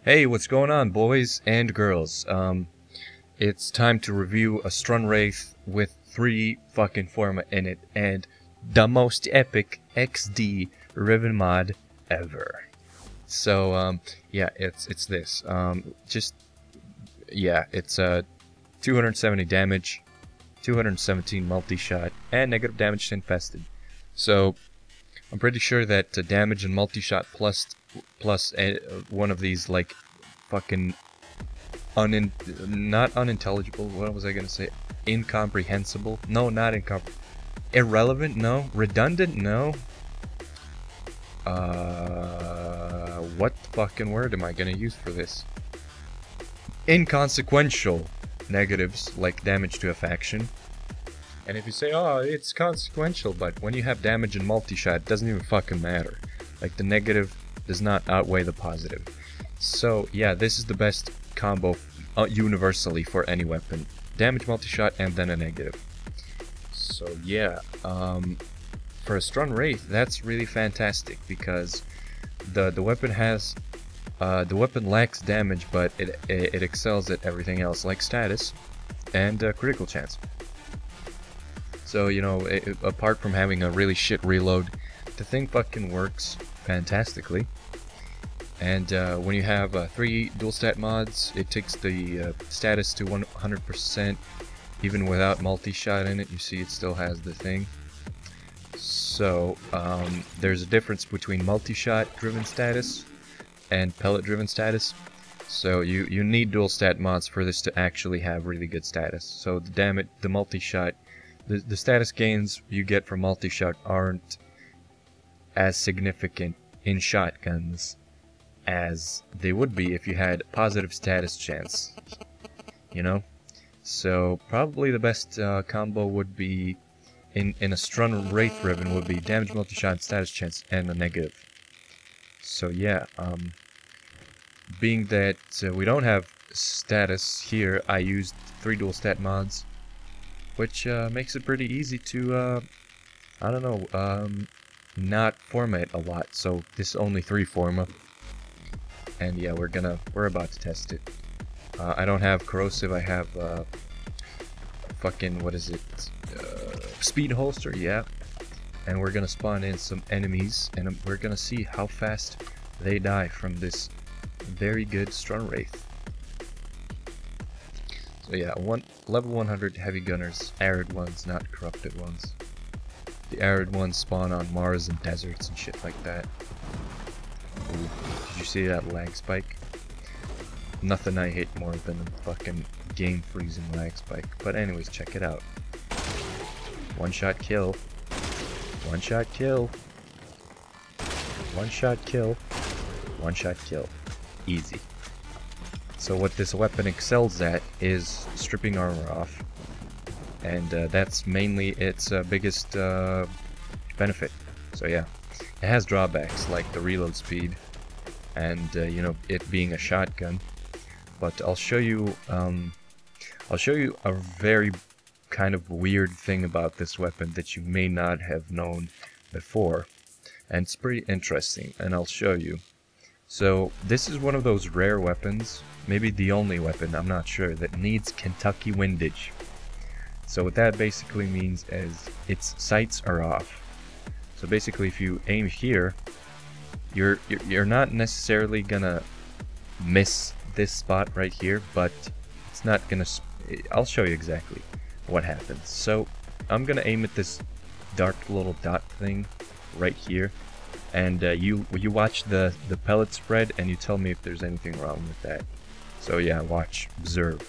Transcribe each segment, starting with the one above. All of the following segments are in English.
Hey, what's going on, boys and girls? It's time to review a Strun Wraith with 3 fucking forma in it, and the most epic XD Riven mod ever. So, yeah, it's this. It's 270 damage, 217 multi-shot, and negative damage to infested. So, I'm pretty sure that damage and multi-shot plus one of these, like, fucking not unintelligible, what was I gonna say? Incomprehensible? No, not irrelevant? No. Redundant? No. What fucking word am I gonna use for this? Inconsequential negatives, like damage to a faction. And if you say, oh, it's consequential, but when you have damage and multi-shot, it doesn't even fucking matter. Like, the negative does not outweigh the positive. So, yeah, this is the best combo universally for any weapon. Damage, multi-shot, and then a negative. So, yeah, for a Strun Wraith, that's really fantastic, because the weapon has... the weapon lacks damage, but it excels at everything else, like status and critical chance. So, you know, apart from having a really shit reload, the thing fucking works fantastically. And when you have 3 dual stat mods, it takes the status to 100%, even without multi-shot in it. You see it still has the thing. So, there's a difference between multi-shot driven status and pellet driven status. So you need dual stat mods for this to actually have really good status. So the damage, the multi-shot, the status gains you get from multi-shot aren't as significant in shotguns as they would be if you had positive status chance, you know? So probably the best combo would be in a Strun Wraith Riven would be damage, multi-shot, status chance, and a negative. So yeah, being that we don't have status here, I used 3 dual stat mods, which makes it pretty easy to, I don't know, not format a lot. So this is only 3 forma, and yeah, we're about to test it. I don't have corrosive. I have fucking, what is it? Speed holster, yeah. And we're gonna spawn in some enemies, and we're gonna see how fast they die from this very good Strun Wraith. So yeah, level 100 heavy gunners, arid ones, not corrupted ones. The arid ones spawn on Mars and deserts and shit like that. Ooh, did you see that lag spike? Nothing I hate more than a fucking game freezing lag spike. But anyways, check it out. One shot kill. One shot kill. One shot kill. One shot kill. Easy. So what this weapon excels at is stripping armor off, and that's mainly its biggest benefit. So yeah, it has drawbacks like the reload speed and you know, it being a shotgun. But I'll show you a very kind of weird thing about this weapon that you may not have known before, and it's pretty interesting, and I'll show you. So this is one of those rare weapons, maybe the only weapon, I'm not sure, that needs Kentucky windage. So what that basically means is its sights are off. So basically, if you aim here, you're not necessarily gonna miss this spot right here, but it's not gonna. I'll show you exactly what happens. So I'm gonna aim at this dark little dot thing right here. And you watch the pellet spread, and you tell me if there's anything wrong with that. So yeah, watch, observe.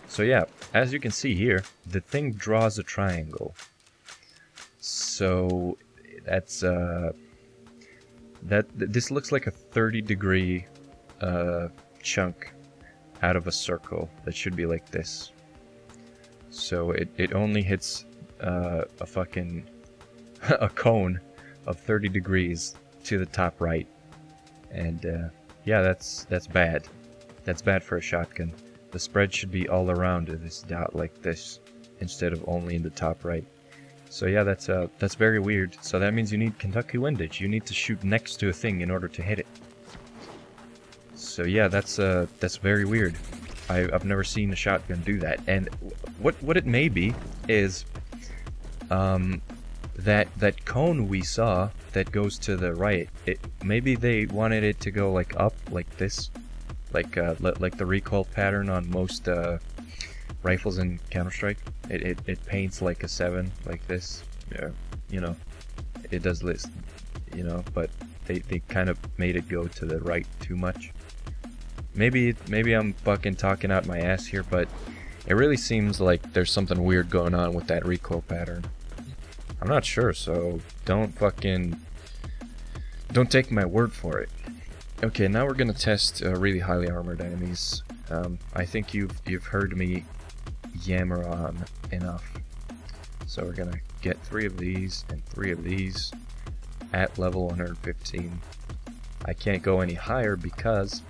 So yeah, as you can see here, the thing draws a triangle. So that's this looks like a 30-degree chunk out of a circle that should be like this. So it only hits a fucking a cone of 30 degrees to the top right, and yeah, that's bad. That's bad for a shotgun. The spread should be all around this dot like this, instead of only in the top right. So yeah, that's very weird. So that means you need Kentucky windage. You need to shoot next to a thing in order to hit it. So yeah, that's very weird. I've never seen a shotgun do that. And what it may be is that cone we saw that goes to the right. Maybe they wanted it to go like up like this, like the recoil pattern on most rifles in Counter-Strike. It paints like a 7 like this. Yeah, you know, it does list, you know, but they kind of made it go to the right too much. Maybe I'm fucking talking out my ass here, but it really seems like there's something weird going on with that recoil pattern. I'm not sure, so don't take my word for it. Okay, now we're gonna test really highly armored enemies. I think you've heard me yammer on enough. So we're gonna get 3 of these and 3 of these at level 115. I can't go any higher because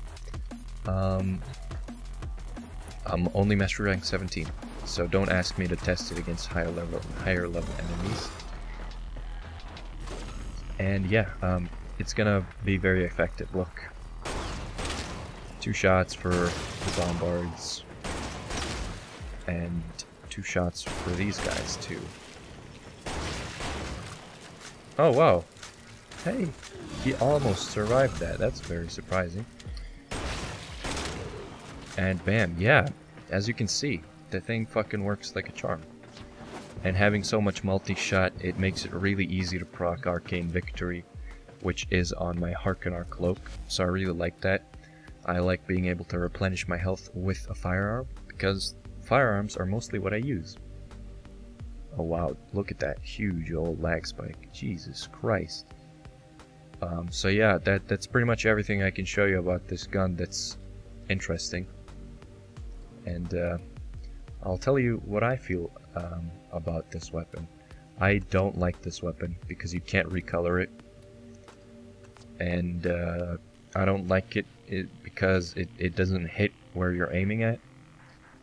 I'm only mastery rank 17. So don't ask me to test it against higher level enemies. And yeah, it's gonna be very effective. Look, 2 shots for the bombards, and 2 shots for these guys too. Oh wow! Hey, he almost survived that. That's very surprising. And bam, yeah. As you can see, the thing fucking works like a charm. And having so much multi-shot, it makes it really easy to proc Arcane Victory, which is on my Harkonnen cloak, so I really like that. I like being able to replenish my health with a firearm, because firearms are mostly what I use. Oh wow, look at that huge old lag spike. Jesus Christ. So yeah, that's pretty much everything I can show you about this gun that's interesting. And I'll tell you what I feel about this weapon. I don't like this weapon because you can't recolor it, and I don't like it because it doesn't hit where you're aiming at,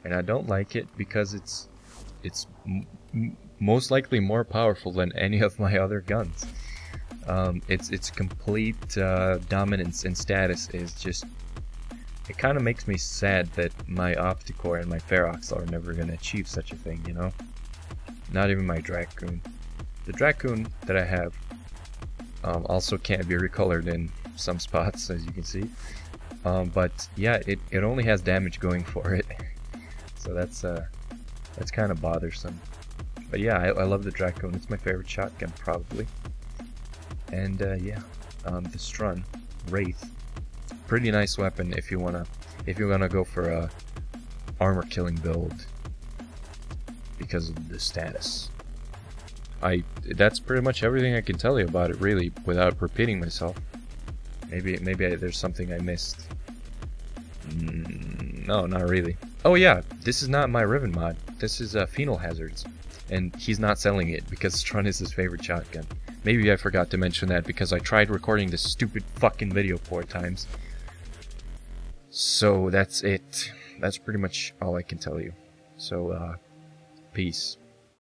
and I don't like it because it's most likely more powerful than any of my other guns. Its complete dominance and status is just, it kind of makes me sad that my Opticore and my Ferox are never going to achieve such a thing, you know? Not even my Dracoon. The Dracoon that I have also can't be recolored in some spots, as you can see. But yeah, it only has damage going for it. So that's kind of bothersome. But yeah, I love the Dracoon. It's my favorite shotgun, probably. And yeah, the Strun Wraith. Pretty nice weapon if you wanna go for a armor killing build because of the status. That's pretty much everything I can tell you about it, really, without repeating myself. Maybe there's something I missed. No, not really. Oh yeah, this is not my Riven mod. This is Phenol Hazards, and he's not selling it because Strun is his favorite shotgun. Maybe I forgot to mention that because I tried recording this stupid fucking video 4 times. So that's it. That's pretty much all I can tell you. So, peace.